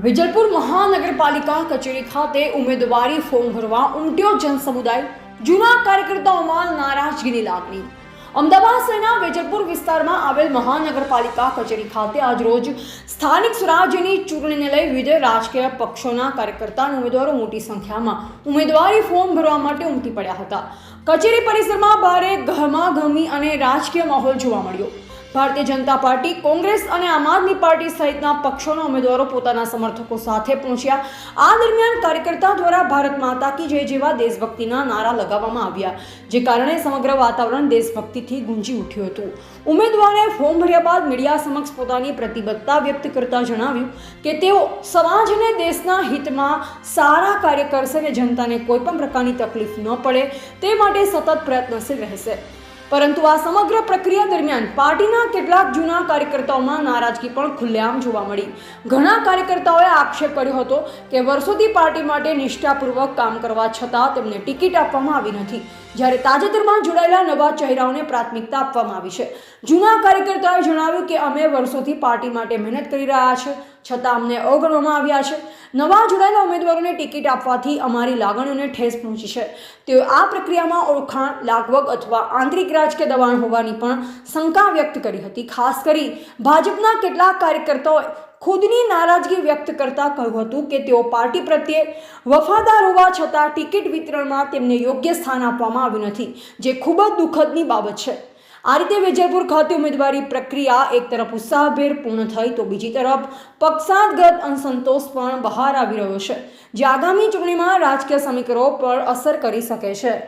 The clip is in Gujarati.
વિજલપુર મહાનગરપાલિકા કચેરી ખાતે ઉમેદવારી ફોર્મ ભરવા ઉમટ્યો જનસમુદાય, જૂના કાર્યકર્તાઓમાં નારાજગીની લાગણી। અમદાવાદ શહેરના વેજલપુર વિસ્તારમાં આવેલ મહાનગરપાલિકા કચેરી ખાતે આજરોજ સ્થાનિક સ્વરાજ્યની ચૂંટણીને લઈ વિવિધ રાજકીય પક્ષોના કાર્યકર્તા અને ઉમેદવારો મોટી સંખ્યામાં ઉમેદવારી ફોર્મ ભરવા માટે ઉમટી પડ્યા હતા। કચેરી પરિસરમાં ભારે ગહમાગહમી અને રાજકીય માહોલ જોવા મળ્યો। ભારતીય જનતા પાર્ટી, કોંગ્રેસ અને આમ આદમી પાર્ટી સહિતના પક્ષોના ઉમેદવારો પોતાના સમર્થકો સાથે પહોંચ્યા। આ દરમિયાન કાર્યકર્તા દ્વારા ભારત માતા કી જય જેવા દેશભક્તિના નારા લગાવવામાં આવ્યા, જે કારણે સમગ્ર વાતાવરણ દેશભક્તિથી ગુંજી ઉઠ્યું હતું। ઉમેદવારે ફોર્મ ભર્યા બાદ મીડિયા સમક્ષ પોતાની પ્રતિબદ્ધતા વ્યક્ત કરતા જણાવ્યું કે તેઓ સમાજ અને દેશના હિતમાં સારા કાર્ય કરશે અને જનતાને કોઈ પણ પ્રકારની તકલીફ ન પડે તે માટે સતત પ્રયત્નશીલ રહેશે। પરંતુ આ સમગ્ર પ્રક્રિયા દરમિયાન પાર્ટીના કેટલાક જૂના કાર્યકર્તાઓમાં નારાજગી પણ ખુલ્લેઆમ જોવા મળી। ઘણા કાર્યકર્તાઓએ આક્ષેપ કર્યો હતો કે વર્ષોથી પાર્ટી માટે નિષ્ઠાપૂર્વક કામ કરવા છતાં તેમને ટિકિટ આપવામાં આવી નથી, જ્યારે તાજેતરમાં જોડાયેલા નવા ચહેરાઓને પ્રાથમિકતા આપવામાં આવી છે। જૂના કાર્યકર્તાઓએ જણાવ્યું કે અમે વર્ષોથી પાર્ટી માટે મહેનત કરી રહ્યા છીએ, છતાં અમને અવગણવામાં આવ્યા છે। નવા જોડાયેલા ઉમેદવારોને ટિકિટ આપવાથી અમારી લાગણીઓને ઠેસ પહોંચી છે। તેઓ આ પ્રક્રિયામાં ઓળખાણ, લાગવગ અથવા આંતરિક રાજકીય દબાણ હોવાની પણ શંકા વ્યક્ત કરી હતી। ખાસ કરી ભાજપના કેટલાક કાર્યકર્તાઓએ ખુદની નારાજગી વ્યક્ત કરતા કહ્યું હતું કે તેઓ પાર્ટી પ્રત્યે વફાદાર હોવા છતાં ટિકિટ વિતરણમાં તેમને યોગ્ય સ્થાન આપવામાં આવ્યું નથી, જે ખૂબ જ દુઃખદની બાબત છે। આ રીતે વેજલપુર ખાતે ઉમેદવારી પ્રક્રિયા એક તરફ ઉત્સાહભેર પૂર્ણ થઈ તો બીજી તરફ પક્ષાંતગત અસંતોષ પણ બહાર આવી રહ્યો છે, જે આગામી ચૂંટણીમાં રાજકીય સમીકરણો પર અસર કરી શકે છે।